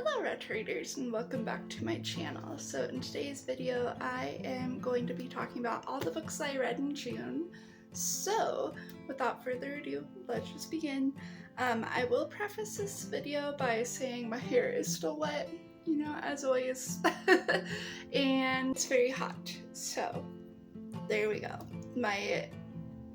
Hello retro readers and welcome back to my channel. So in today's video I am going to be talking about all the books I read in June. So without further ado, let's just begin. I will preface this video by saying my hair is still wet, you know, as always, and it's very hot. So there we go. My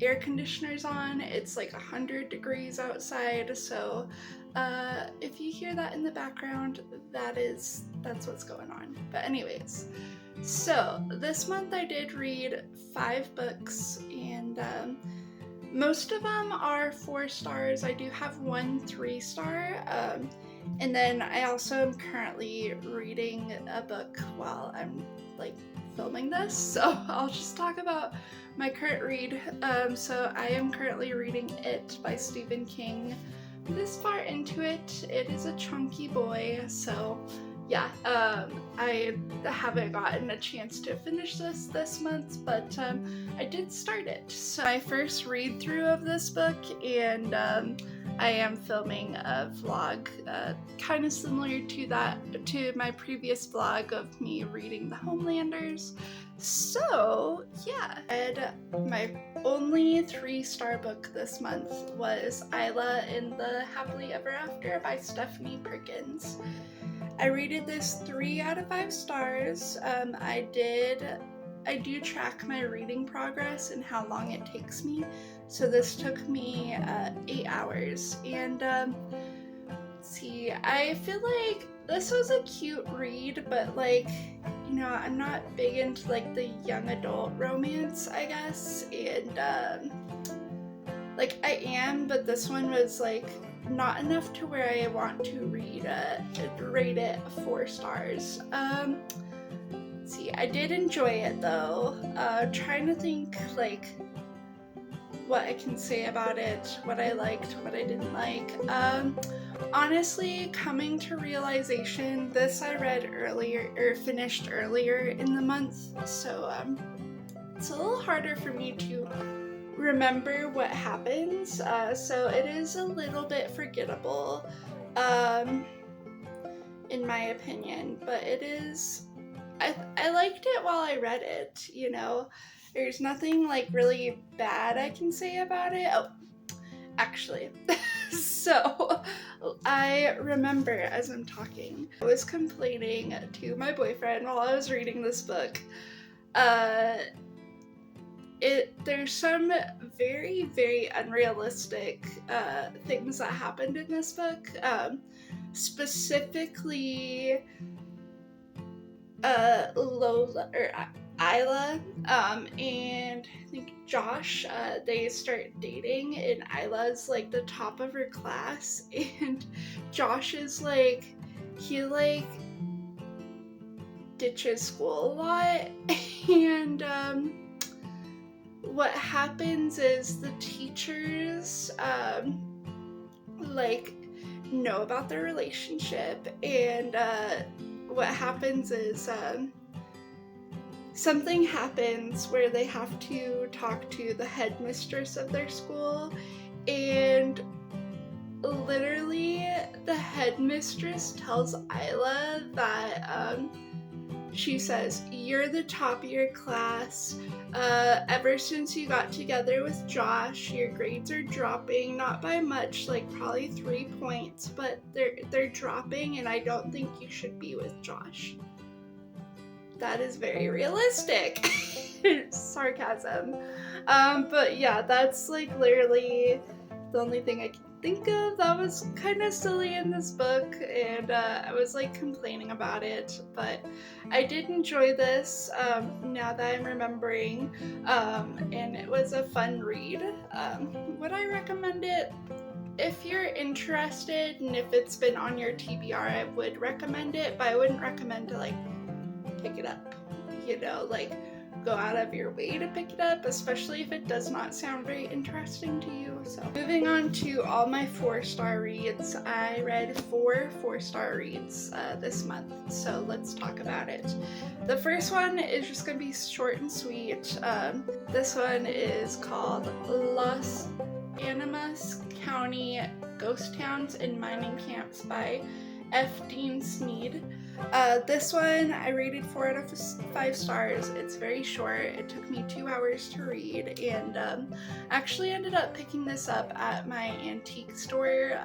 air conditioner's on. It's like 100 degrees outside, so if you hear that in the background, that's what's going on. But anyways, so this month I did read 5 books, and most of them are 4 stars. I do have one 3-star, and then I also am currently reading a book while I'm like filming this, so I'll just talk about my current read. So I am currently reading It by Stephen King. This far into it, it is a chunky boy, so yeah, I haven't gotten a chance to finish this month, but I did start it. So my first read through of this book, and I am filming a vlog kind of similar to my previous vlog of me reading The Homelanders. So yeah, my only 3-star book this month was Isla in the Happily Ever After by Stephanie Perkins. I rated this 3 out of 5 stars. I do track my reading progress and how long it takes me. So this took me 8 hours, and let's see, I feel like this was a cute read, but like, you know, I'm not big into like the young adult romance, I guess, and like I am, but this one was like not enough to where I want to rate it 4 stars. Let's see, I did enjoy it though. Trying to think like what I can say about it, what I liked, what I didn't like. Honestly, coming to realization, this I read earlier, or finished earlier in the month, so it's a little harder for me to remember what happens, so it is a little bit forgettable, in my opinion, but it is, I liked it while I read it, you know. There's nothing like really bad I can say about it. Oh, actually, so I remember as I'm talking, I was complaining to my boyfriend while I was reading this book. There's some very, very unrealistic things that happened in this book. Specifically, Lola or Isla, and I think Josh, they start dating, and Isla's like the top of her class, and Josh is like, he like ditches school a lot, and what happens is the teachers like know about their relationship, and what happens is something happens where they have to talk to the headmistress of their school, and literally the headmistress tells Isla that she says, "You're the top of your class. Ever since you got together with Josh, your grades are dropping, not by much, like probably 3 points, but they're dropping, and I don't think you should be with Josh." That is very realistic. Sarcasm. But yeah, that's like literally the only thing I can think of that was kind of silly in this book, and I was like complaining about it, but I did enjoy this now that I'm remembering, and it was a fun read. Would I recommend it? If you're interested, and if it's been on your TBR, I would recommend it, but I wouldn't recommend to like pick it up, you know, like go out of your way to pick it up, especially if it does not sound very interesting to you. So moving on to all my 4-star reads, I read 4 4-star reads this month, so let's talk about it. The first one is just gonna be short and sweet. This one is called Los Animas County Ghost Towns and Mining Camps by F. Dean Sneed. This one I rated 4 out of 5 stars. It's very short. It took me 2 hours to read, and actually ended up picking this up at my antique store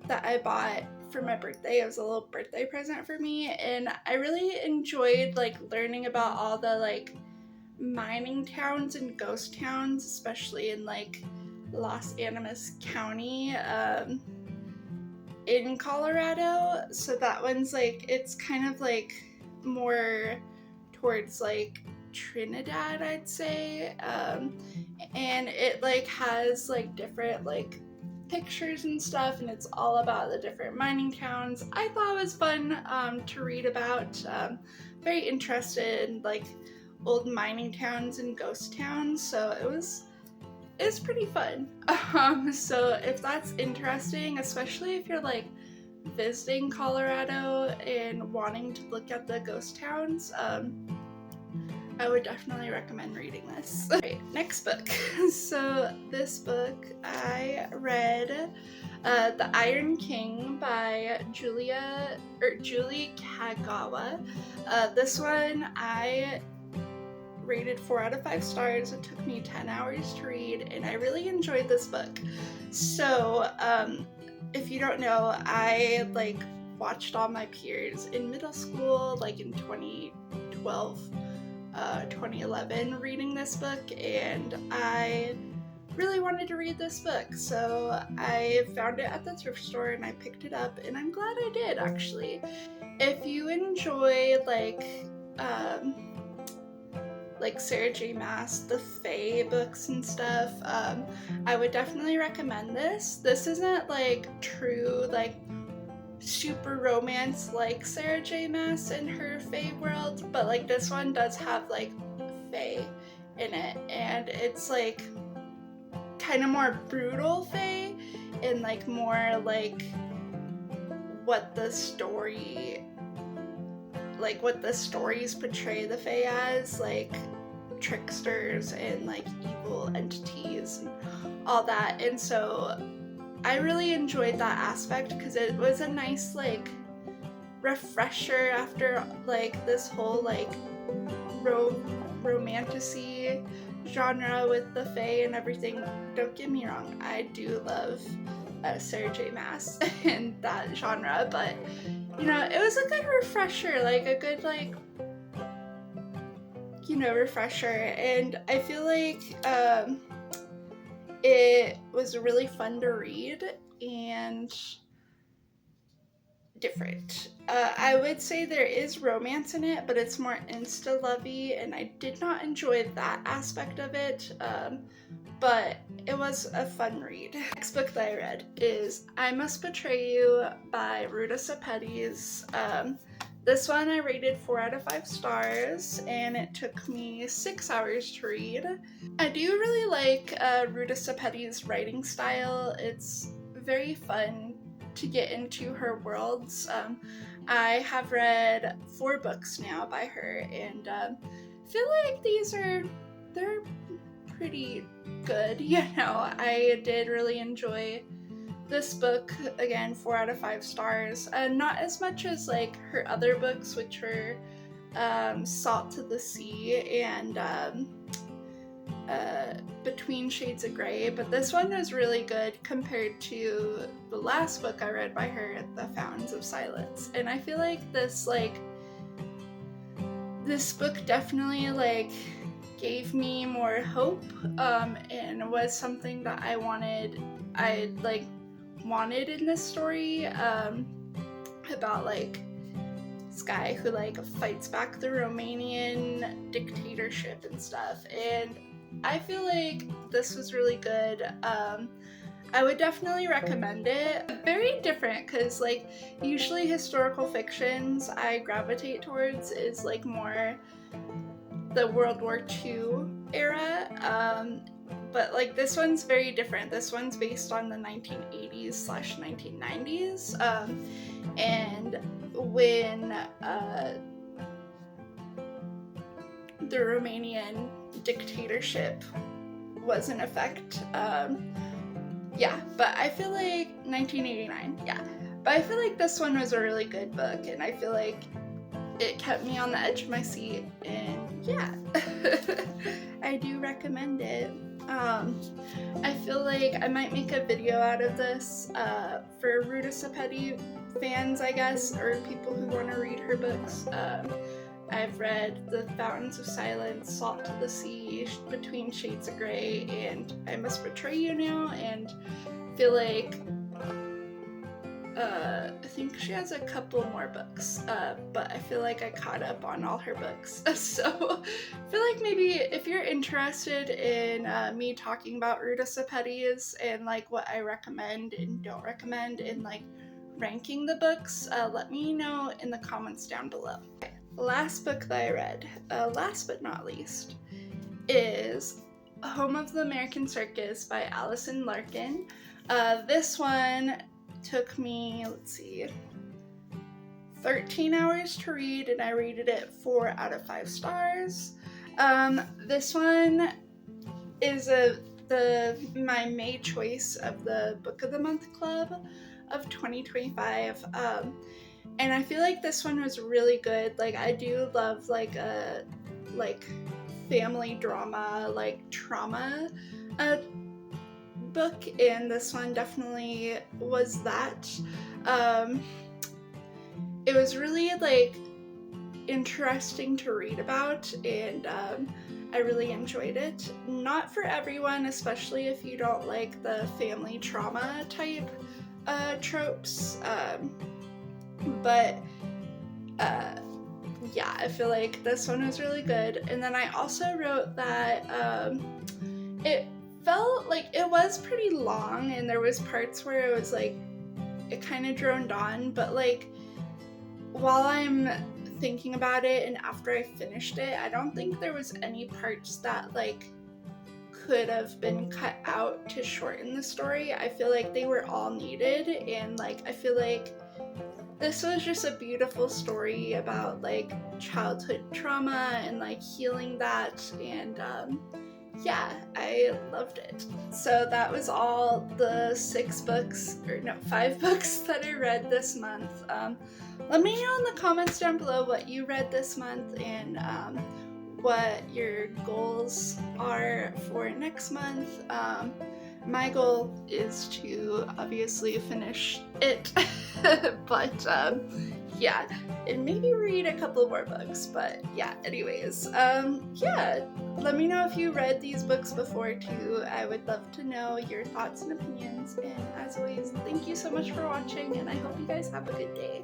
that I bought for my birthday. It was a little birthday present for me, and I really enjoyed like learning about all the like mining towns and ghost towns, especially in like Los Animas County in Colorado. So that one's like, it's kind of like more towards like Trinidad, I'd say, and it like has like different like pictures and stuff, and it's all about the different mining towns. I thought it was fun to read about. Very interested in like old mining towns and ghost towns, so it's pretty fun. So if that's interesting, especially if you're like visiting Colorado and wanting to look at the ghost towns, I would definitely recommend reading this. Alright, next book. So this book I read The Iron King by Julie Kagawa. This one I rated 4 out of 5 stars. It took me 10 hours to read, and I really enjoyed this book. So if you don't know, I like watched all my peers in middle school, like in 2012, 2011, reading this book, and I really wanted to read this book, so I found it at the thrift store and I picked it up, and I'm glad I did, actually. If you enjoy like Sarah J. Maas, the Fae books and stuff, I would definitely recommend this. This isn't like true like super romance like Sarah J. Maas and her Fae world, but like this one does have like Fae in it, and it's like kind of more brutal Fae and like more like what the stories portray the Fae as, like tricksters and like evil entities and all that. And so I really enjoyed that aspect because it was a nice like refresher after like this whole like romantasy genre with the Fae and everything. Don't get me wrong, I do love Sarah J. Maas and that genre, but you know, it was a good refresher, like a good like, you know, refresher, and I feel like it was really fun to read and different. I would say there is romance in it, but it's more insta-lovey, and I did not enjoy that aspect of it, but it was a fun read. Next book that I read is I Must Betray You by Ruta Sepetys. This one I rated 4 out of 5 stars, and it took me 6 hours to read. I do really like Ruta Sepetys' writing style. It's very fun to get into her worlds. I have read 4 books now by her, and feel like they're pretty good, you know. I did really enjoy this book. Again, 4 out of 5 stars. Not as much as like her other books, which were Salt to the Sea and Between Shades of Grey, but this one was really good compared to the last book I read by her, The Fountains of Silence. And I feel like this book definitely like gave me more hope, and was something that I wanted in this story, about like this guy who like fights back the Romanian dictatorship and stuff, and I feel like this was really good. I would definitely recommend it. Very different, because like usually historical fictions I gravitate towards is like more the World War II era, but like this one's very different. This one's based on the 1980s/1990s, and when the Romanian dictatorship was in effect. Yeah, but I feel like 1989, yeah. But I feel like this one was a really good book, and I feel like it kept me on the edge of my seat, and yeah, I do recommend it. I feel like I might make a video out of this for Ruta Sepetys fans, I guess, or people who want to read her books. I've read The Fountains of Silence, Salt to the Sea, Between Shades of Grey, and I Must Betray You now, and feel like I think she has a couple more books, but I feel like I caught up on all her books. So I feel like maybe if you're interested in me talking about Ruta Sepetys and like what I recommend and don't recommend and like ranking the books, let me know in the comments down below. Okay. Last book that I read, last but not least, is Home of the American Circus by Allison Larkin. This one took me, 13 hours to read, and I rated it 4 out of 5 stars. This one is my May choice of the Book of the Month Club of 2025. And I feel like this one was really good. Like, I do love like a family drama, like trauma book, and this one definitely was that. It was really like interesting to read about, and I really enjoyed it. Not for everyone, especially if you don't like the family trauma type tropes, but yeah, I feel like this one was really good. And then I also wrote that it felt like it was pretty long, and there was parts where it was like it kind of droned on, but like while I'm thinking about it and after I finished it, I don't think there was any parts that like could have been cut out to shorten the story. I feel like they were all needed, and like I feel like this was just a beautiful story about like childhood trauma and like healing that, and yeah, I loved it. So that was all the 5 books that I read this month. Let me know in the comments down below what you read this month, and what your goals are for next month. My goal is to obviously finish it, but yeah, and maybe read a couple more books, but yeah, anyways, yeah, let me know if you read these books before too. I would love to know your thoughts and opinions, and as always, thank you so much for watching, and I hope you guys have a good day.